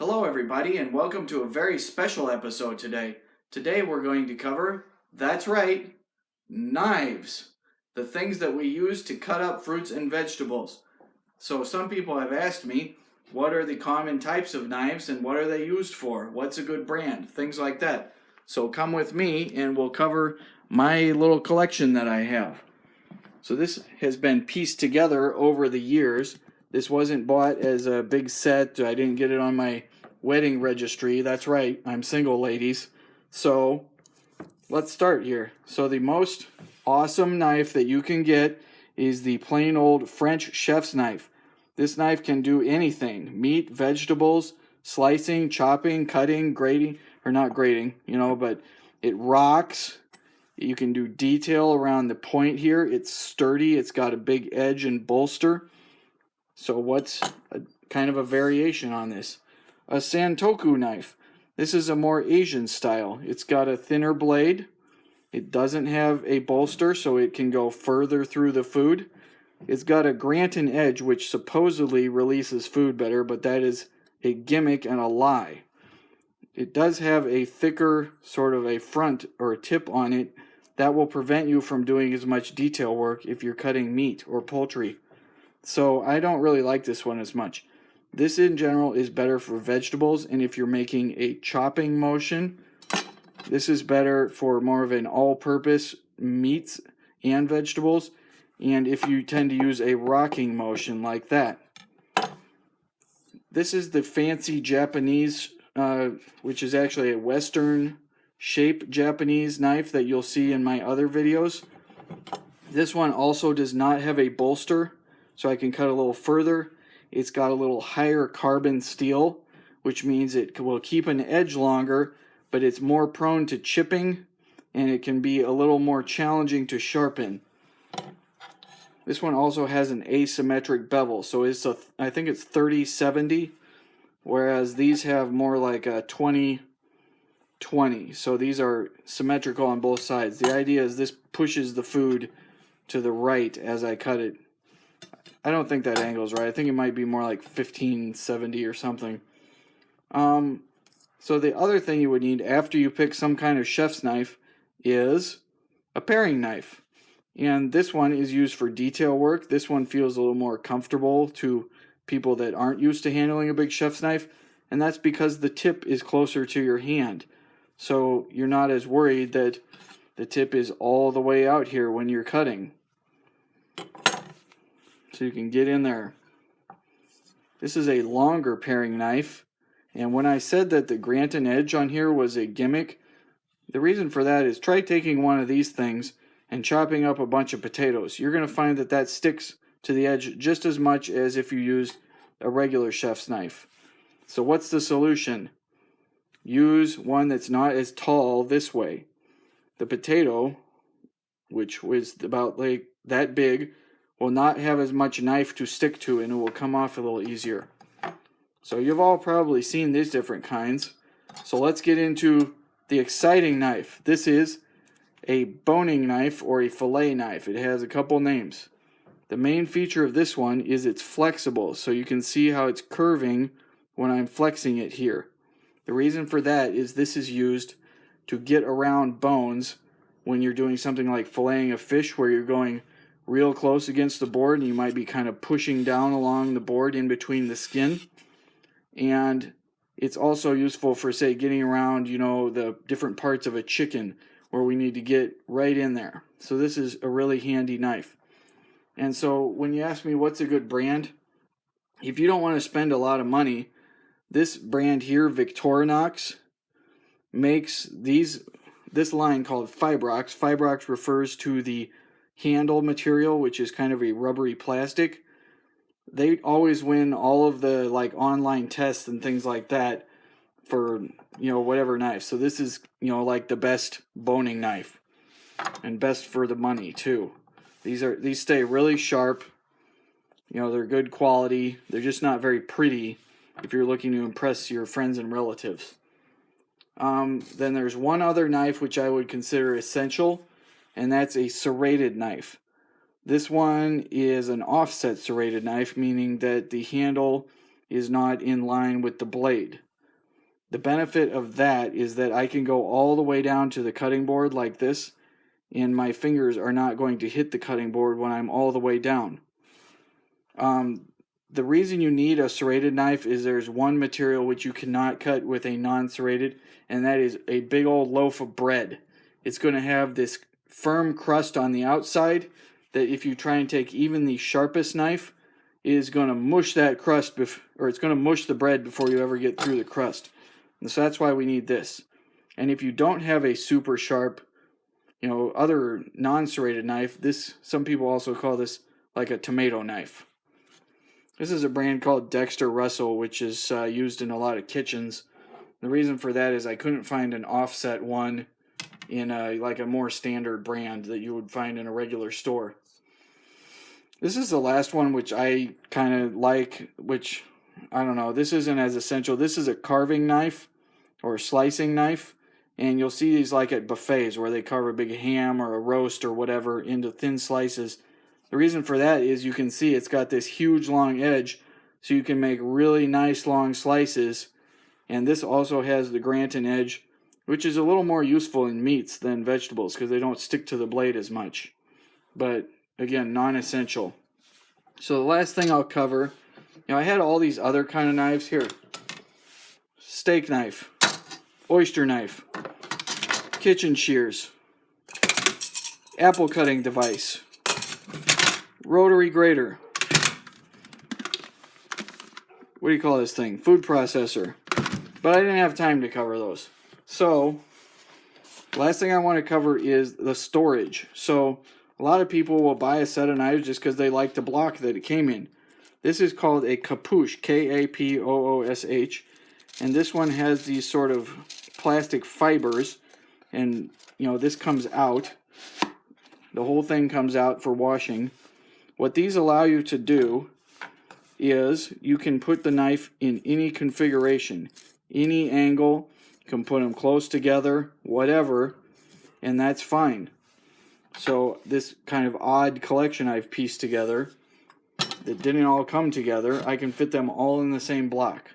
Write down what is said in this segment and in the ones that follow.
Hello everybody and welcome to a very special episode today. Today we're going to cover, that's right, knives. The things that we use to cut up fruits and vegetables. So some people have asked me, what are the common types of knives and what are they used for? What's a good brand? Things like that. So come with me and we'll cover my little collection that I have. So this has been pieced together over the years. This wasn't bought as a big set. I didn't get it on my wedding registry. That's right, I'm single, ladies. So let's start here. So the most awesome knife that you can get is the plain old French chef's knife. This knife can do anything: meat, vegetables, slicing, chopping, cutting, grating, or not grating, but it rocks. You can do detail around the point here. It's sturdy. It's got a big edge and bolster. So what's kind of a variation on this? A Santoku knife. This is a more Asian style. It's got a thinner blade. It doesn't have a bolster, so it can go further through the food. It's got a Granton edge, which supposedly releases food better, but that is a gimmick and a lie. It does have a thicker sort of a front or a tip on it that will prevent you from doing as much detail work if you're cutting meat or poultry. So I don't really like this one as much. This in general is better for vegetables, and if you're making a chopping motion, this is better for more of an all-purpose meats and vegetables, and if you tend to use a rocking motion like that. This is the fancy Japanese, which is actually a Western shape Japanese knife that you'll see in my other videos. This one also does not have a bolster, so I can cut a little further. It's got a little higher carbon steel, which means it will keep an edge longer, but it's more prone to chipping, and it can be a little more challenging to sharpen. This one also has an asymmetric bevel, so I think it's 30-70, whereas these have more like a 20-20. So these are symmetrical on both sides. The idea is this pushes the food to the right as I cut it. I don't think that angle's right. I think it might be more like 15-70 or something. So the other thing you would need after you pick some kind of chef's knife is a paring knife. And this one is used for detail work. This one feels a little more comfortable to people that aren't used to handling a big chef's knife. And that's because the tip is closer to your hand. So you're not as worried that the tip is all the way out here when you're cutting. So you can get in there. This is a longer paring knife. And when I said that the Granton edge on here was a gimmick, the reason for that is try taking one of these things and chopping up a bunch of potatoes. You're going to find that that sticks to the edge just as much as if you used a regular chef's knife. So what's the solution? Use one that's not as tall this way. The potato, which was about like that big, will not have as much knife to stick to, and it will come off a little easier. So you've all probably seen these different kinds. So let's get into the exciting knife. This is a boning knife or a fillet knife. It has a couple names. The main feature of this one is it's flexible, so you can see how it's curving when I'm flexing it here. The reason for that is this is used to get around bones when you're doing something like filleting a fish, where you're going real close against the board and you might be kind of pushing down along the board in between the skin. And it's also useful for, say, getting around, the different parts of a chicken where we need to get right in there. So this is a really handy knife. And so when you ask me what's a good brand, if you don't want to spend a lot of money, this brand here, Victorinox, makes this line called Fibrox. Fibrox refers to the handle material, which is kind of a rubbery plastic. They always win all of the online tests and things like that for whatever knife. So this is like the best boning knife and best for the money too. These stay really sharp. They're good quality. They're just not very pretty if you're looking to impress your friends and relatives. Then there's one other knife which I would consider essential, and that's a serrated knife. This one is an offset serrated knife, meaning that the handle is not in line with the blade. The benefit of that is that I can go all the way down to the cutting board like this, and my fingers are not going to hit the cutting board when I'm all the way down. The reason you need a serrated knife is there's one material which you cannot cut with a non-serrated, and that is a big old loaf of bread. It's going to have this firm crust on the outside that if you try and take even the sharpest knife, it is going to mush that crust, or it's going to mush the bread before you ever get through the crust. And so that's why we need this. And if you don't have a super sharp, other non-serrated knife, some people also call this like a tomato knife. This is a brand called Dexter Russell, which is used in a lot of kitchens. The reason for that is I couldn't find an offset one in like a more standard brand that you would find in a regular store. This is the last one which I kind of like, which, I don't know, this isn't as essential. This is a carving knife or slicing knife, and you'll see these like at buffets where they carve a big ham or a roast or whatever into thin slices. The reason for that is you can see it's got this huge long edge, so you can make really nice long slices. And this also has the Granton edge, which is a little more useful in meats than vegetables because they don't stick to the blade as much. But again, non-essential. So the last thing I'll cover, I had all these other kind of knives here. Steak knife, oyster knife, kitchen shears, apple cutting device, rotary grater. What do you call this thing? Food processor. But I didn't have time to cover those. So, last thing I want to cover is the storage. So, a lot of people will buy a set of knives just because they like the block that it came in. This is called a kapoosh, K-A-P-O-O-S-H. And this one has these sort of plastic fibers. And, this comes out. The whole thing comes out for washing. What these allow you to do is you can put the knife in any configuration, any angle. You can put them close together, whatever, and that's fine. So this kind of odd collection I've pieced together that didn't all come together, I can fit them all in the same block.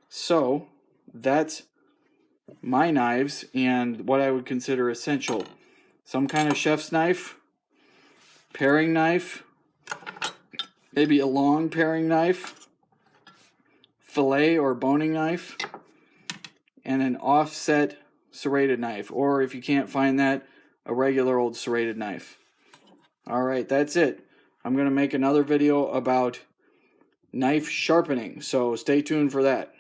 So that's my knives and what I would consider essential. Some kind of chef's knife, paring knife, maybe a long paring knife, fillet or boning knife, and an offset serrated knife. Or if you can't find that, a regular old serrated knife. Alright, that's it. I'm going to make another video about knife sharpening, so stay tuned for that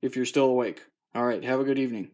if you're still awake. Alright, have a good evening.